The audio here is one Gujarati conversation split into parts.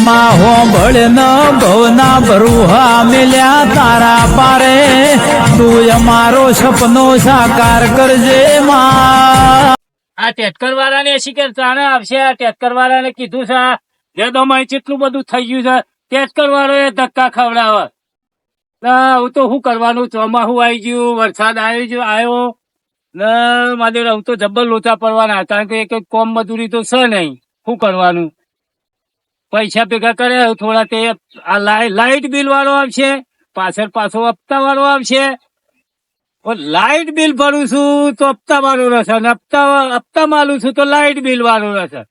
માં હોંભળ ન ભવના ભરુહા મિલ્યા તારા પારે તું અમારો સપનો સાકાર કરજે માં. આ ટેટકર વાળાને શિખર ચાણે આવશે. આ ટેટકર વાળાને કીધું છે જે દમાઈ કેટલું બધું થઈ ગયું છે. ટેટકર વાળો એ ધક્કા ખવડાવે. હું તો શું કરવાનું, ચોમાસું આવી ગયું, વરસાદ આવ્યો ને મારે હું તો જબ્બર લોચા પડવાના, કારણ કે એક કોમ મજૂરી તો છે નહીં. શું કરવાનું, પૈસા ભેગા કરે થોડા. તે આ લાઈટ બિલ વાળો આવશે, પાછો હપ્તા વાળો આવશે. લાઈટ બિલ ભરું છું તો હપ્તા વાળું રહેશે, અને હપ્તા માલું છું તો લાઈટ બિલ વાળું રહેશે.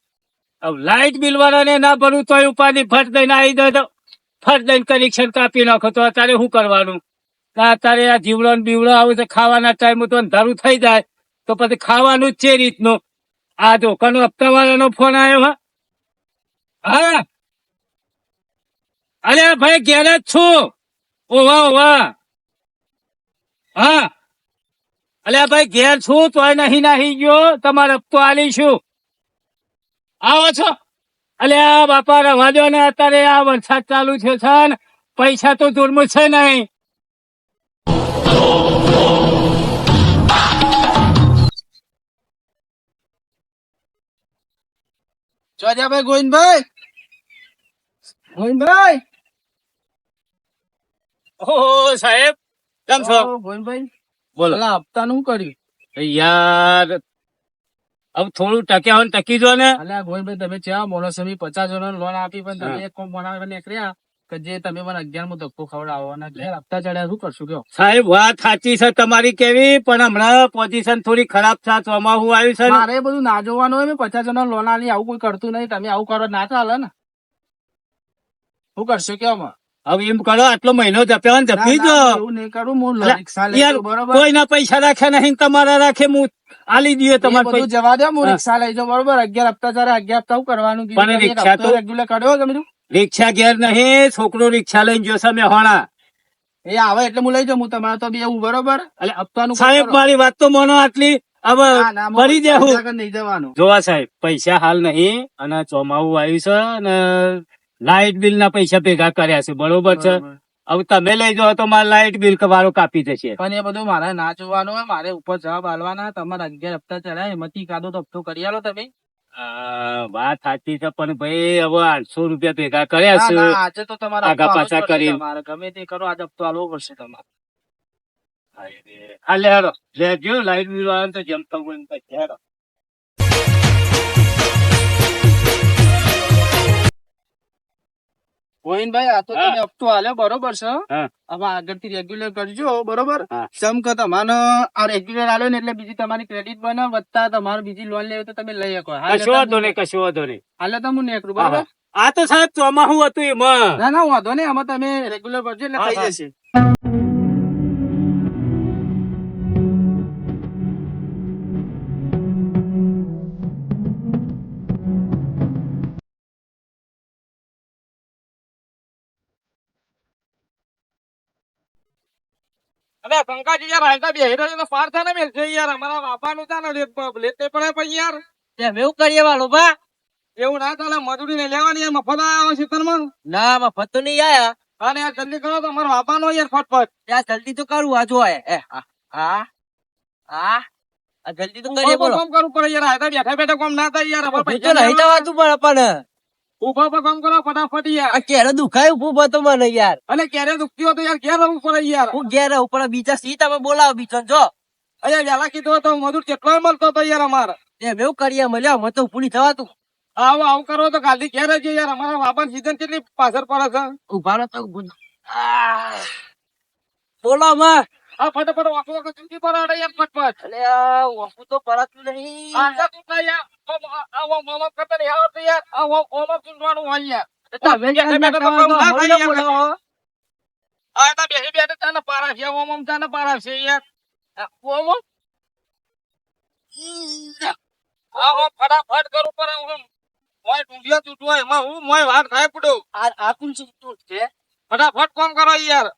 હવે લાઈટ બિલ વાળાને ના ભરું તો ઉપાધિ ફટ દઈને આવી જાય તો ફટ દઈને કનેક્શન કાપી નાખો. તો અત્યારે શું કરવાનું? અત્યારે આ જીવડો બીવડો આવું છે, ખાવાના ટાઈમ તો અંધારું થઈ જાય તો પછી ખાવાનું જ છે રીતનું. આ દુકાનો હપ્તા વાળાનો ફોન આવ્યો. હા અરે ભાઈ ઘેર જ છું. ઓવા હા અલ્યા ભાઈ ઘેર છું તોય નહીં ગયો. તમારે હપ્તો આલીશું. આવો છો? અલ્યા બાપા રવા દો ને, અત્યારે આ વરસાદ ચાલુ થયો છે ને પૈસા તો જોરમાં છે નહીં. ચોજાભાઈ ગોવિંદભાઈ ઓહો સાહેબ કેમ છો? ગોવિંદભાઈ બોલો. હપ્તા નું કર્યું યાર હવે થોડું ટક્યા હોય ટકી જો ને. અલ્યા ગોવિંદભાઈ તમે ચા બોલો છો? 50 જણા લોન આપી પણ તમે એક કોમ બનાવીને નીકળ્યા કે જે તમે મને 11 માં ધક્કો ખવડાવો અને ઘેર હપ્તા ચડ્યા. શું કરશું કયો? સાહેબ વાત સાચી છે તમારી કેવી, પણ હમણાં પોઝિશન થોડી ખરાબ છે. ચોમાસું આવ્યું છે ને. મારે બધું ના જોવાનું હોય. 50 જણા લોન આલી આવું કોઈ કરતું નહીં. તમે આવું કરો ના ચાલે ને. શું કરશું કયો? હવે એમ કરો, આટલો મહિનો જપ્યા ને જપી દો. એવું નહીં કરું. હું રિક્ષા લઈ યાર જાઉં, બરોબર? કોઈના પૈસા રાખ્યા નહીં, તમારા રાખે હું આલી દઈએ એ તમારે બધું પૈસા. જવા દે. હું રિક્ષા લઈ જાઉં, બરોબર? 11 હપ્તા ચાલે. 11 હપ્તા શું કરવાનું? પણ રિક્ષા તો રેગ્યુલર કાઢ્યો કે બીજું રિક્ષા ઘેર નહીં, છોકરો રિક્ષા લઈને જોશે મેહોણા. એ આવે એટલે હું લઈ જાઉં. હું તમારે તો બી એવું, બરોબર? એટલે હપ્તાનું સાહેબ મારી વાત તો મોનો આટલી. હવે ભરી દેવું. નહીં જવાનું. જોવા સાહેબ પૈસા હાલ નહીં, અને ચોમાવું આવ્યું છે અને લાઈટ બિલ ના પૈસા ભેગા કર્યા છે, બરોબર છે. હવે તમે લઈ જાઓ તો મારે લાઈટ બિલ વાળો કાપી દેશે. પણ એ બધું મારે ના જોવાનું હોય. મારે ઉપર જવાબ આલવાના. તમારે 11 હપ્તા ચડાય એમાંથી કાઢો તો હપ્તો કરી આલો તમે. વાત સાચી છે, પણ ભાઈ હવે 800 રૂપિયા ભેગા કર્યા છે. આજે તો તમારે આગા પાછા કરી તમારે ગમે તે કરો, આજે હપ્તો આલવો પડશે તમારે. હા લેડો લેજો લાઈટ બિલ વાળા તો જમતા હોય ને પછી હેડો. ગોવિંદભાઈ આ તો તમે હપ્તો આલ્યો, બરોબર છે. હા. હવે આગળથી રેગ્યુલર કરજો, બરોબર? હા. જેમ કે તમારે આ રેગ્યુલર આલ્યો ને એટલે બીજી તમારી ક્રેડિટ બને, વધતા તમારે બીજી લોન લેવી તો તમે લઈ શકો. કશો વાંધો નહીં, કશો વાંધો નહીં. હાલે તો હું નીકળું, બરોબર? આ તો સાહેબ ચોમાસું હતું એમાં. ના વાંધો નહીં. આમાં તમે રેગ્યુલર કરજો એટલે હા, થઈ હા. જશે. અરે પંકાજી યાર હાલતા બેહી રહ્યો તો પાર થાને મેલ છે યાર. અમારા બાપાનું તાને લેતે પડે પણ યાર. એમ એવું કરીએ વાળો બા. એવું ના ચાલે, મજૂરી ને લેવાની યાર. મફત આવ્યો ખેતરમાં. ના મફત તો નહીં આયા. અને યાર જલ્દી કરો તો અમારા બાપાનો યાર ફટફટ. યાર જલ્દી તો કરું. આ જો જલ્દી તો કરીએ બોલો. કામ કરવું પડે યાર. હાલતા બેઠા બેઠા કામ ના થાય યાર. અમારે તો પૈસા નહીં જવાતું પણ પણ ઉભા પર કામ કરો ફટાફટ યાર. આ ક્યારે દુખાય ઉભું તો મને યાર. અને ક્યારે દુખતી હોય તો યાર ઘેર રહેવું પડે યાર. હું ઘેર ઉપર બીજા સી તમે બોલાવો બીજો જો. અહીંયા વેલા કીધું તો મજૂર કેટલો મળતો હતો યાર અમારે. એમ એવું કરીએ મળ્યા મને તો પૂરી થવાતું. આવું કરો તો કાલથી ઘેર જ યાર. અમારા બાપા સીઝન કેટલી પાછળ પડે છે. ઉભા રહો તો બોલો માં. આ ફટાફટ વાંકો વાંકો ચૂકી પડાડે યાર ફટફટ. અલે વાપુ તો પરાતું નહીં. આ તું ના યાર. આ મોમ કરતા નહીં આવડતું યાર. આ ઓમ ચૂંટવાનું હોય યાર. તમે બેઠા બેઠા તો કામ ના થાય યાર. બોલો. આ તા બેહી બેઠા ચાને પારા છે. ઓમ ચાને પારા છે યાર. ઓમ આ ફટાફટ કરું પર મોય ટુંડિયા તૂટવા એમાં હું મોય વાત થાય પડો. આ કોણ છે? ફટાફટ કામ કરો યાર.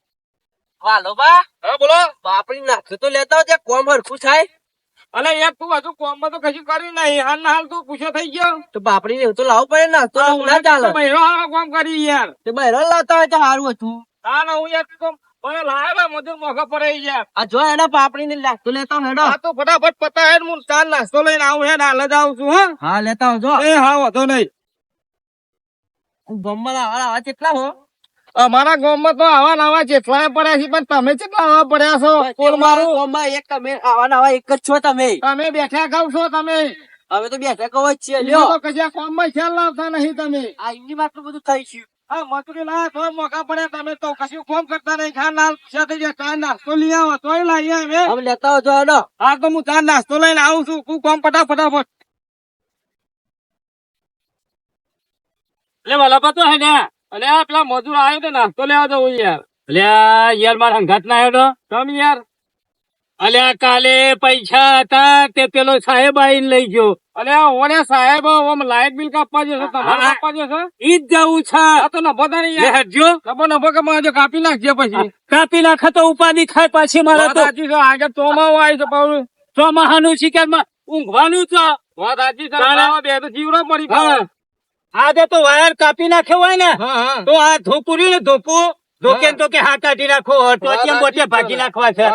વાલો બા. હા બોલો. બાપડી નાખ્યો તો લેતા હોય કોમ હરખું થાય. અલે યાર તું હજુ કોમમાં તો કશું કર્યું નહીં હાલ ના હાલ તું પૂછો થઈ ગયો તો બાપડી ને તો લાવવું પડે ને તો ના ચાલે બહેરો હારો કામ કરી યાર તે બહેરો લાવતા હોય તો સારું હતું ના ના હું યાર તું મને લાવ્યા મજૂર મોઘા પડે યાર આ જો એના પાપડી ને લાગતું લેતા હેડો આ તો ફટાફટ પતા હેડ હું ચાર નાસ્તો લઈને આવું હેડ હાલ જ આવું છું હા હા લેતા આવજો એ હા વાંધો નહીં ગમમાં આવા કેટલા હો અમારા ગામમાં તો આવા નવા જેટલા પડ્યા છે પણ તમે કેટલા આવા પડ્યા છો કોણ મારું ગમમાં એક તમે આવા એક જ છો તમે તમે બેઠા ખાવ છો તમે હવે તો બેઠા કહો જ છીએ લ્યો લ્યો તો કશા કામમાં ખ્યાલ લાવતા નહીં તમે આ ઇન્ની માં આટલું બધું થઈ ગયું આ મજૂરી લાયા તો મોકા પડ્યા તમે તો કશું કામ કરતા નહીં ખા નાલ સાથે જે ચા નાસ્તો લઈ આવો તોય લાવીએ અમે હવે લેતા આવજો હેડો હા તો હું ચા નાસ્તો લઈને આવું છું તું કામ ફટાફટ લે વાલા પતો હે ને અને આ પેલા મજૂર આવ્યો તો નાસ્તો લેવા જવું યાર અલ્યા યાર મારા હંગાત ના આવ્યો તમ યાર અલ્યા કાલે પૈસા હતા તે પેલો સાહેબ આવીને લઈ ગયો અલ્યા ઓને સાહેબ ઓમ લાઇટ બિલ કાપવા જશે તમારે કાપવા જશે ઈ જ જવું છે આ તો નભો તારી યાર હટજો નભો કે મારે કાપી નાખજે પછી કાપી નાખે તો ઉપાધિ થાય પાછી મારે તો સાચી છે આગળ ચોમાવું આવી છે પાછું ચોમાહાનું શિકારમાં ઊંઘવાનું છે વાત સાચી છે બે તો જીવડો પડી આજે તો વાયર કાપી નાખ્યો હોય ને તો આ ધોપું રહ્યું ને ધોપું ધોકે તો કે હાથ કાઢી નાખો ટોટિયા બોટિયા ભાગી નાખવા છે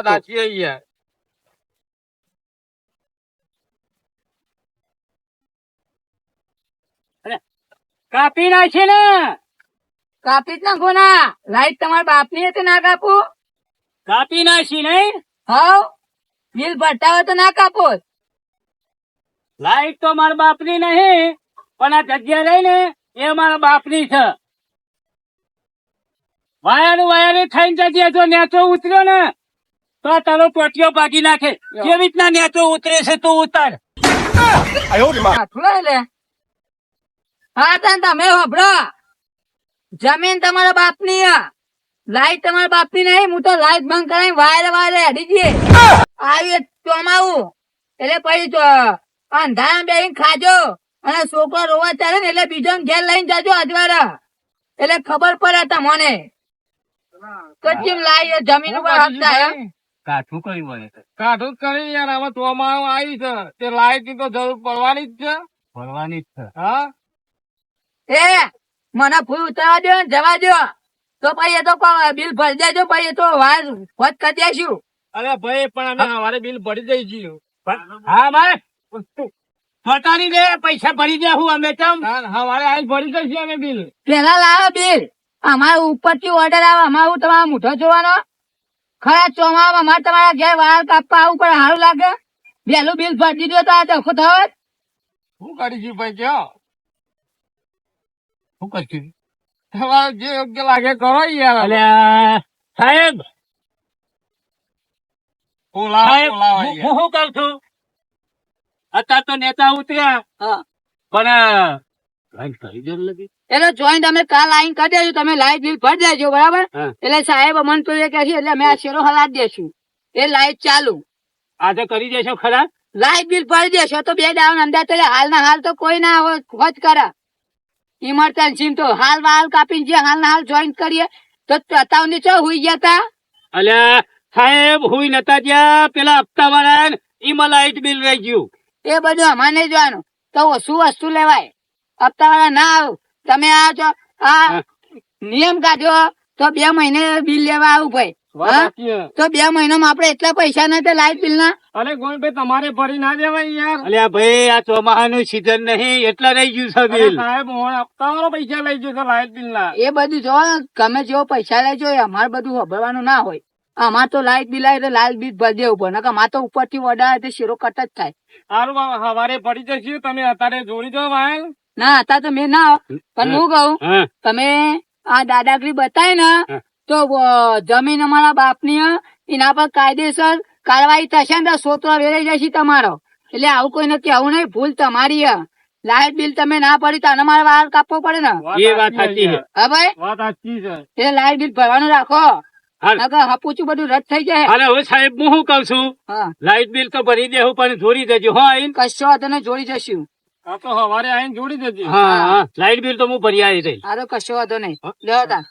કાપી નાખી ને કાપી જ નાખો ના લાઈટ તમારા બાપ ની હતી ના કાપો કાપી નાખી નહીં હાવ બિલ ભરતા હોય તો ના કાપો લાઈટ તો મારા બાપ ની નહીં પણ આ જગ્યા રહી ને એ મારા બાપ ની છે વાયર થઈને જજે જો નેચો ઉતર્યો ને તો આ તારો ટોટિયો ભાગી નાખે કેવી રીતના નેચો ઉતરે છે તું ઉતાર લે હા તને તમે હોભળો જમીન તમારા બાપ ની લાઈટ તમારા બાપ ની નહીં હું તો લાઈટ બંધ કરાવી વાયર હેડી જઈએ આવી ચોમાવું એટલે પછી તો અંધારા બેહીને ખાજો અને છોકરો રોવા ચાલે ને એટલે બીજો ઘેર લઈને જાજો અજવારા એટલે ખબર પડે તમને કચ્છી લાઈ જમીન ઉપર હકતા એમ કાઠું કરી યાર હવે ચોમાસું આવી છે તે લાઈટ ની તો જરૂર પડવાની જ છે હા એ મને ફૂલ ઉતારવા દો ને જવા દો તો પછી એ તો બિલ ભરી દેજો પછી એ તો વાર વધ કરી દેશું અરે ભાઈ પણ અમે અમારે બિલ ભરી દઈશું હા ભાઈ ફટાની દે પૈસા ભરી દેવું અમે તમ અમારે આજ ભરી દઈશું અમે બિલ પેલા લાવો બિલ અમારે ઉપર થી ઓર્ડર આવે અમારું તમારા મૂઠો જોવાનો ખરા ચોમામાં અમારે તમારા ઘેર વાળ કાપવા આવવું પડે સારું લાગે વહેલું બિલ ભરી દીધું તો આ ધક્કો થયો શું કરીશું ભાઈ કયો શું કરશું તમારે જે યોગ્ય લાગે કરો યાર અલ્યા સાહેબ હું શું કઉ છું અત્યારે તો નેતા ઉતર્યા પણ એટલે જોઈન્ટ અમે કાલ આઈને કરી દેજો તમે લાઈટ બિલ ભરી દેજો બરાબર એટલે સાહેબ અમને તો એ કહે છે એટલે અમે આ શેરો હલાવી દેશું એ લાઈટ ચાલુ આજે કરી દેશો ખરા લાઈટ બિલ ભરી દેશો તો 2 દાવ અંદાજ તો હાલ ના હાલ તો કોઈ ના હોજ કરે ઇમરજન્સી તો હાલ કાપીને જે હાલ ના હાલ જોઈન્ટ કરીએ તો તતાવની ચો હુઈ ગયા તા અલ્યા સાહેબ હુઈ નતા ત્યાં પેલા હપ્તા વાળા ઈમાં લાઈટ બિલ રહી ગયું એ બધું અમારે નહીં જોવાનું તો ઓછું વસ્તુ લેવાય હપ્તા વાળા ના આવ તમે આ જો આ નિયમ કાઢ્યો તો 2 મહિને બિલ લેવા આવું ભાઈ તો 2 મહિનામાં આપડે એટલા પૈસા નથી લાઈટ બિલ ના અરે ગોવિંદભાઈ તમારે ભરી ના દેવાય યાર અલ્યા ભાઈ આ ચોમાહાનું સીઝન નહીં એટલા રહી ગયું છે બિલ સાહેબ હપ્તા વાળો પૈસા લઈ ગયો છે લાઈટ બિલ ના એ બધું જો ગમે જેવો પૈસા લેજો અમારે બધું ખબરવાનું ના હોય અમાર તો લાઈટ બિલ આવે લાઈટ બિલ ભરી દેવું પડે નકર અમાર તો ઉપર થી ઓર્ડર તે શેરો કટ જ થાય સારું સવારે ભરી જશું તમે અત્યારે જોડી દો ભાઈ ના અત્યારે તો મેં ના પણ હું કહું તમે આ દાદાગીરી બતાય ને તો જમીન અમારા બાપ ની એના પર કાયદેસર કાર્યવાહી થશે ને તો સોતરો વેરાઈ જશે તમારો એટલે આવું કોઈને કેવું નહીં ભૂલ તમારી લાઈટ બિલ તમે ના પડી તો અમારે વાર કાપવો પડે ને એ વાત સાચી છે હા ભાઈ વાત સાચી છે એટલે લાઈટ બિલ ભરવાનું રાખો હપુચું બધું રદ થઈ જાય અરે હવે સાહેબ હું શું કઉ છું લાઈટ બિલ તો ભરી દેવું પણ જોડી દેજો કશો વાંધો નહીં જોડી જશું હા તો સવારે આવીને જોડી દેજો હા લાઈટ બિલ તો હું ભરી આવી રહી હારો કશો વાંધો નહીં લ્યો તા